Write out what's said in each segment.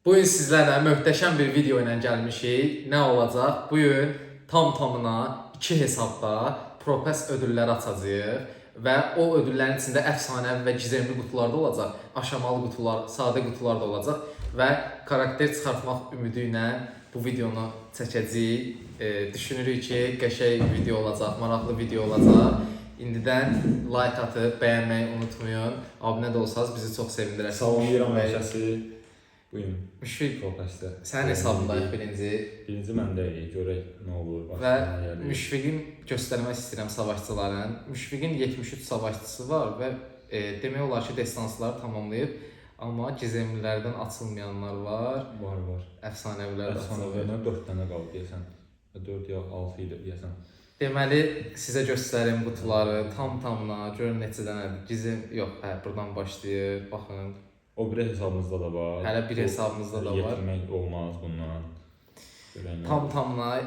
Bu gün sizlərlə möhtəşəm bir video ilə gəlmişik. Nə olacaq? Bu gün tam-tamına 2 hesabda Propes ödülləri açacağıq və o ödüllərin içində əfsanəvi və gizemli qutular da olacaq, aşamalı qutular, sadə qutular da olacaq və karakter çıxartmaq ümidi ilə bu videonu çəkəcəyik. Düşünürük ki, qəşəng video olacaq, maraqlı video olacaq. İndidən like atıb, bəyənməyi unutmayın. Abunə də olsanız bizi çox sevindirərsiniz. Salamlayıram herkəsi. Bugün Müşfiq, Propesdə. sənin hesabındayıq birinci. Birinci məndəyik, görək nə olur. Və Müşfiqin göstərmək istəyirəm savaşçıların. Müşfiqin 73 savaşçısı var və demək olar ki, destansları tamamlayıb. Amma gizemlilərdən açılmayanlar var. Var. Əfsanəvilər də açılıb. Əfsanəvlərdən 4 dənə qaldı deyəsən. 4 ya 6 idi deyəsən. Deməli, sizə göstərim qutuları tam-tamına. Görün neçə dənədir. Gizem, yox, buradan başlayır. Baxın. O bir hesabımızda da var. Hələ bir hesabımızda da var. Yetirmək olmaz bundan. Tam-tamına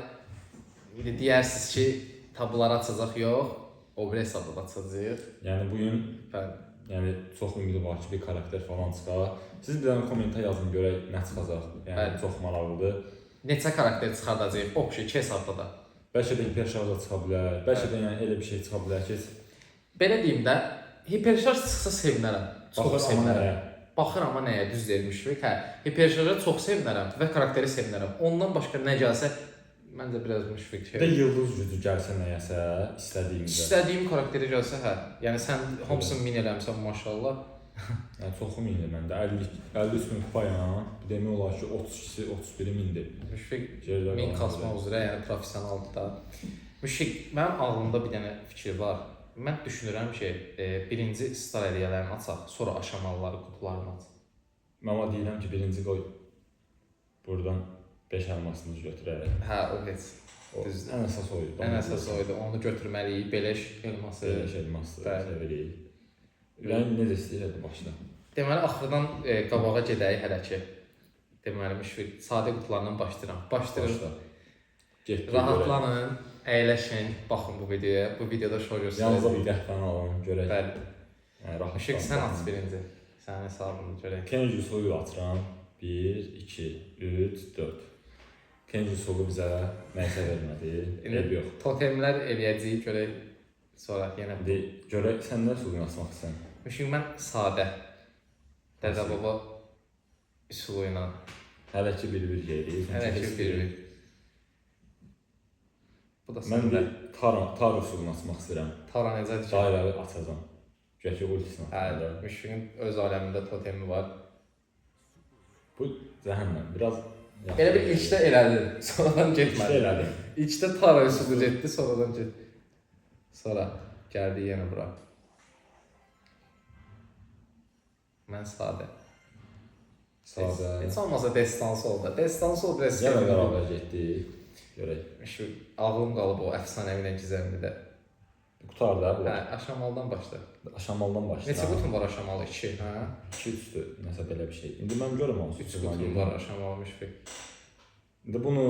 deyərsiniz ki, tabuları açacaq, yox. O bir hesabda da açacaq. Yəni bugün çox ümidi var ki, bir karakter falan çıxar. Siz bir dənə kommentə yazın görək nə çıxacaq. Yəni çox maraqlıdır. Neçə karakter çıxardacağıq? Oxşu 2 hesabda da. Bəlkə də hiperşarja çıxa bilər. Bəlkə də yəni elə bir şey çıxa bilər ki, belə deyim də, hiperşarj çıxsa sevinərəm. Çox sevinərəm. Baxır amma nəyə düz deyilmişik. Hiperşarja çox sevinərəm və karakteri sevinərəm. Ondan başqa nə gəlsə məncə biraz müşfiq şey. Bir də yıldız gücü gəlsə nəyəsə istədiyimizə. İstədiyim karakteri gəlsə Yəni sən hamısını min eləmisən maşallah. Yəni çoxu mindir məndə. 53 min kupayam. Demək olar ki 32-si 31-i mindir. Müşfiq min kasmaq üzrə, yəni professionaldır da. Müşfiq, mənim ağlımda bir dənə fikir var. Mən düşünürəm ki, birinci star hədiyyələrini açaq, sonra aşamalıları, qutularını aç. Mən deyirəm ki, birinci qoy buradan 5 elmasını götürərək. O heç. Düzdür. Ən əsas oydu. Ən əsas oydu. Onu götürməliyik. Beleş elması. Beleş elması sevirik. Ürəyin necə istəyir başla. Deməli, axırdan qabağa gedək hələ ki. Deməli, Müşfiq, sadə qutularından başlayıram. Başlayırıq. Rahatlanın, əyləşin, baxın bu videoya. Bu videoda şou göstərəcək. Yanınıza bir qəhvəni alın, görək. Bəli. Müşfiq, sən aç birinci. Sənin hesabını görək. Kenji soyu açıram. 1, 2, 3, 4. Kenji solu bizə nəyisə vermədi. Ev yox. Totemlər eləyəcəyik, görək. Sonra yenə görək, sən nə sulu açmaq istəyən? Müşfiq, mən sadə. Dədə baba üsulu ilə. Hələ ki bir-bir geyirik. Hələ ki bir-bir. Mən də Tara usulunu açmaq istəyirəm. Tara necədir ki? Dairəli açacam. Gəki ultisini açacam. Müşfiqin öz aləmində totemi var. Bu zəhənnəm. Biraz elə bir ilkdə elədi, sonradan getmədi. İlkdə elədim. İlkdə Tara usulu getdi, sonradan getdi. Sonra gəldi yenə bura. Mən sadə. Heç olmasa destansı oldu. Destansı oldu. Yenə bərabər getdik. Görək. Ağlım qalıb o əfsanəvi ilə gizemlidə. Qutarda bu. Aşamalıdan başla. Aşamalıdan başla. Neçə qutum var aşamalı? 2, 2 üstü, nəsə belə bir şey. İndi mən görürəm onu. 3 qutum var aşamalı Müşfiq. İndi bunu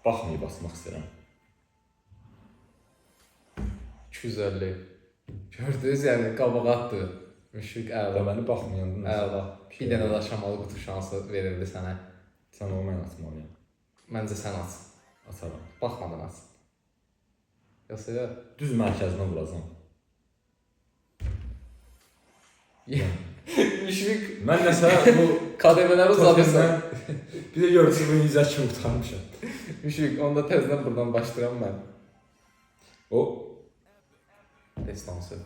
baxmayıb basmaq istəyirəm. 250. Gördünüz, yəni qabağa atdı. Müşfiq əla. Deməli baxmayanda əla. Bir dənə də aşamalı qutu şansı verildi sənə. Sən onu mən açmalıyam. Məncə sən aç. Açaram. Baxmadan aç. Yoxsa düz mərkəzinə vuracam. Müşfiq, mən nəsə bu kademələri uzadırsan. Bir də görürsünüz bu incə kimi utanmışam. Müşfiq, onda təzədən buradan başlayıram mən. O destansı.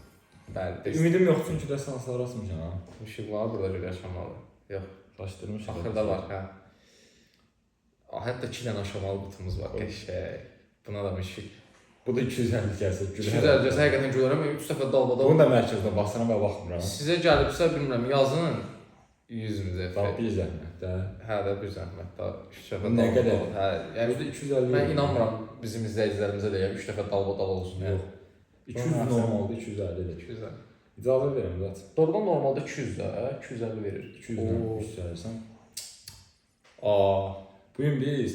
Bəli, ümidim yox çünki destanslar açmışam. Müşfiq var burada görə aşamalı. Yox. Başdırmışam. Axırda var, Hətta 2 dənə aşamalı qutumuz var. Qəşəng. Buna da Müşfiq. Bu da 250 gəlsə gülər. 250 gəlsə həqiqətən gülərəm. 3 dəfə dalbada. Bunu da mərkəzdə baxıram və baxmıram. Sizə gəlibsə bilmirəm, yazın 100 müzəffər. Daha bir zəhmət də. Də bir zəhmət də. 3 dəfə nə qədər? Yəni 250. Mən inanmıram bizim izləyicilərimizə də 3 dəfə dalbada olsun. Yox. 200 normalda 250-dir. 250. İcazə verirəm zət. Doğrudan normalda 200 də, 250 verir. 200-dən 300 verirsən. Bugün biz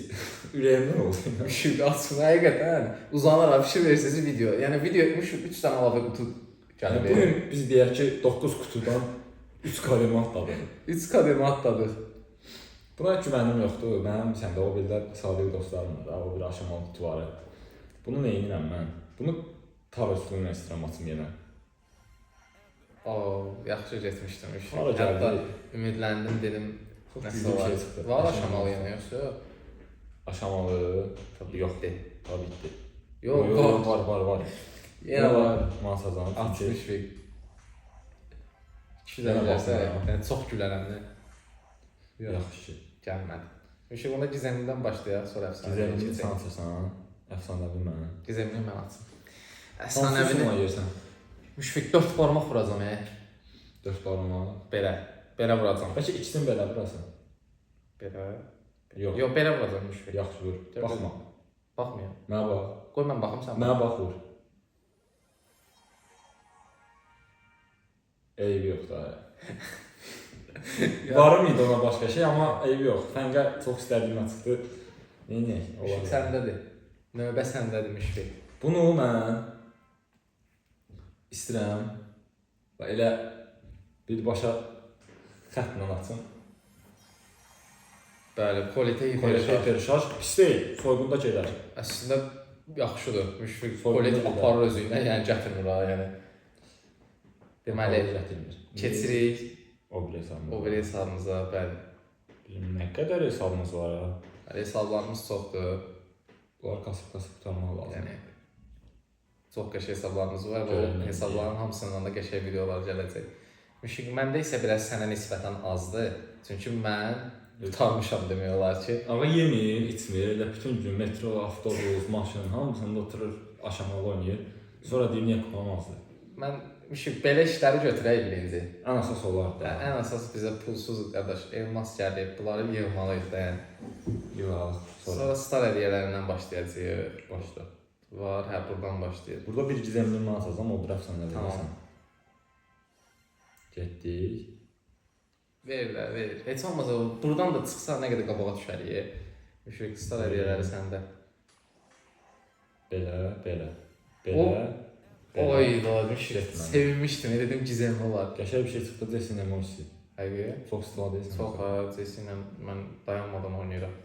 ürəyimdən oldu. Müşfiq açsın, həqiqətən uzanarak bir şey verirsiniz video. Yəni video 3 dənə əlavə qutu gəlib. Bugün biz deyək ki 9 kutudan 3 kalemi atladı. 3 kademə atladıq. Buna güvənim yoxdur. Mənim səndə o birlər sadiq dostlarım var da, o bir aşamalı tutuvarı. Bunu nə edirəm mən? Bunu tar üstünə istəyirəm açım yenə. Yaxşı getmişdim. Hara gəldi? Hətta ümidləndim, dedim Çox nəsə güclü bir var. şey çıxdı. Var aşamalı yenə yoxsa? Aşamalı Tabii yox. yoxdur. Tabii bitti. Yox, Var. Yenə var. Masazan 60 fil. 200 Yenə gəlsə, baxın yəni çox gülərəm də. yaxşı. Gəlmədi. Müşfiq, onda gizemlidən başlayaq, sonra əfsanəviyə Gizemli keçək. sən açırsan, əfsanəvi mənə. Gizemli mən açım. Əfsanəvini Əfsanəvini yersən. Müşfiq 4 barmaq vuracam, 4 barmaq. Belə vuracam. Bəlkə ikisini belə vurasan. Belə. Yox. Yox, belə vuracam Müşfiq. Yaxşı vur. Baxma. Baxmıyorum. Mənə bax. Qoy mən baxım, sən Mənə bax. bax vur. Eybi yox da. Varım idi ona başqa şey, amma eybi yox. Fəngə çox istədiyimə çıxdı. Neynəyək? Müşfiq səndədir. Növbə səndədir Müşfiq. Bunu mən istəyirəm və elə birbaşa xəttlə açım. Bəli, politə Kolet hiperşarj. hiperşarj pis deyil, soyğunda gedər. Əslində yaxşıdır. Müşfiq Soyğunda polit gedər. aparır özü ilə, yəni gətirmir ha, yəni. Deməli, gətirmir. keçirik O bir hesabımız. o bir hesabımıza, bəli. Bizim nə qədər hesabımız var ya? Bəli, hesablarımız çoxdur. Bunlar kasıb tutarmaq lazım. Yəni çox qəşəng hesablarımız var və Görünür. o hesabların hamısından da qəşəng videolar gələcək. Müşfiq, məndə isə biraz sənə nisbətən azdır. Çünki mən tutarmışam demək olar ki. Ağa yemir, içmir, elə bütün gün metro, avtobus, maşın hamısında oturur, aşamalı oynayır. Sonra deyir niyə kullanmazdı? Mən Müşfiq, belə işləri götürək birinci. Ən əsas olar da. Ən əsas bizə pulsuz qardaş, elmas gəlib, bunları yığmalıyıq da yəni. Yox, Sonra star hədiyyələrindən başlayacağıq. başla. Var, hə, buradan başlayır. Burada bir gizemli mağazam, o bir əfsanə Tamam. verirsən. Getdik. Verirlər, verir. Heç olmasa buradan da çıxsa nə qədər qabağa düşərik. Müşfiq, star hədiyyələri səndə. Belə. Oy, da, Müşfiq, Getmə. sevinmişdim, dedim gizemli olar. Qəşəng bir şey çıxdı, Jason Emoji. Həqiqi. Çox istifadə edirsən. Çox ha, Jesse ilə mən dayanmadan oynayıram.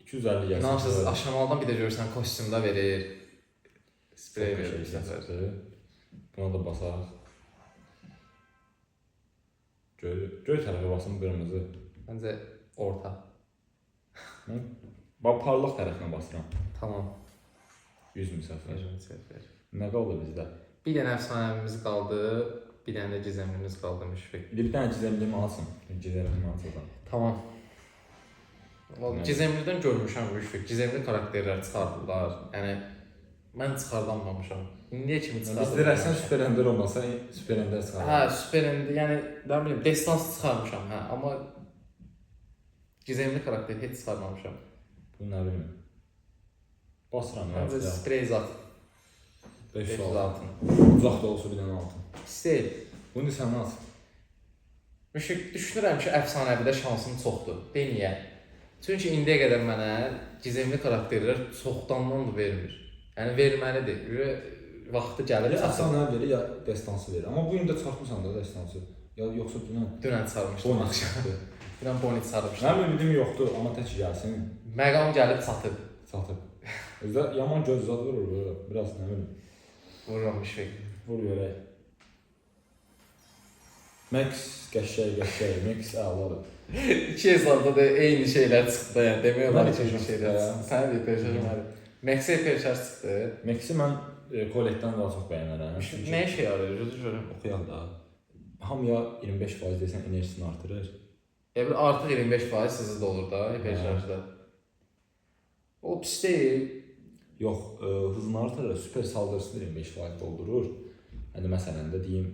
250 gəlsin. İnanırsınız, aşamalıdan bir də görürsən kostyumda verir. Sprey Çox verir. qəşəng bir səfər. çıxdı. Buna da basaq. Göy tərəfə basın qırmızı. Məncə orta. Bax parlaq tərəfinə basıram. Tamam. 100 min səfər. Ver. Nə qaldı bizdə? Bir dənə əfsanəmiz qaldı, bir dənə də gizemlimiz qaldı Müşfiq. Bir dənə gizemlimi alsın. Gizemlimi alsın. Tamam. Nə? Gizemlidən görmüşəm Müşfiq. Gizemli karakterlər çıxardılar. Yəni mən çıxardanmamışam. İndiyə kimi Biz çıxardım. dirəksən Super Ender olmasa, Super Ender çıxarır. Hə, Super Ender, yəni nə bilim, destansı çıxarmışam, hə, amma gizemli karakter heç çıxarmamışam. Bu nə bilim. Basıram ya. Məncə sprey zat. 500 500 altın. altın. Uzaqda olsa bir dənə altın. İstəyil. Bunu sən at. Müşfiq, düşünürəm ki, əfsanəvidə şansım çoxdur. De niyə? Çünki indiyə qədər mənə gizemli karakterlər çoxdandan da vermir. Yəni verməlidir. Vaxtı gəlib Ya çatır. əfsanə verir, ya destansı verir. Amma bu gün də çıxartmısan da destansı. Ya yoxsa dünən Dünən çıxarmışdım bonus axşam. çıxdı. Dünən bonus çıxarmışdım. Mənim ümidim yoxdur, amma tək gəlsin. Məqam gəlib çatıb. Satıb. Özdə yaman göz zad vurur böyle. Biraz nə bilim. Vururam Müşfiq. Vur görək. Max qəşəng, Max əladır. İki hesabda da eyni şeylər çıxdı. Yəni demək olar ki, eyni şeylər ya. çıxdı. Sənə də perşarj Max'e perşarj çıxdı. Max'i mən Coletdən daha çox bəyənərəm. Nə işə yarayır? Özü görürəm. Oxuyaq da. Hamıya 25% desən enerjisini artırır. Yəni artıq 25% sizdə də olur da hiperşarjda. O pis deyil. Yox, hızını artırır, super saldırısını 25% doldurur. Yəni məsələn də deyim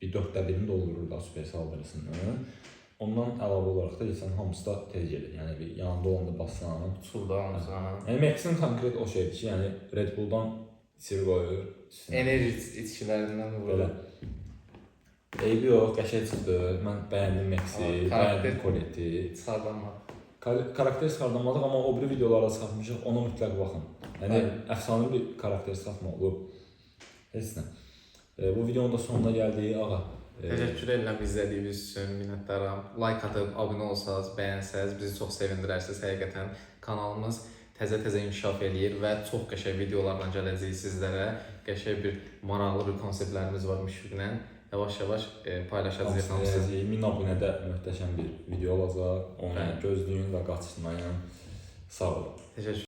bir 1/4 doldurur da super saldırısını. Ondan əlavə olaraq da insan hamısı da tez gedir. Yəni bir yanında olanda bassan, Uçurda hamısı. yəni Max'in konkret o şeydir ki, yəni Red Bull'dan içir qoyur. Enerji içkilərindən vurur. Belə. Eybi yox, qəşəng çıxdı. Mən bəyəndim Max'i, bəyəndim Colet'i. Çıxardanma. Karakter çıxardılmadıq, amma o biri videolarda çıxartmışıq, ona mütləq baxın. Yəni əfsanə bir karakter çıxartma olub. Heç nə. Bu videonun da sonuna gəldik. Ağa. Təşəkkür edirəm izlədiyiniz üçün, minnətdaram. Like atıb, abunə olsanız, bəyənsəz bizi çox sevindirərsiniz. Həqiqətən kanalımız təzə-təzə inkişaf eləyir və çox qəşəng videolarla gələcəyik sizlərə. Qəşəng bir maraqlı bir konseptlərimiz var Müşfiqlə. Yavaş-yavaş paylaşacağıq hamısı. 1000 abunədə möhtəşəm bir video olacaq. Onu gözləyin və qaçırmayın. Sağ olun. Təşəkkür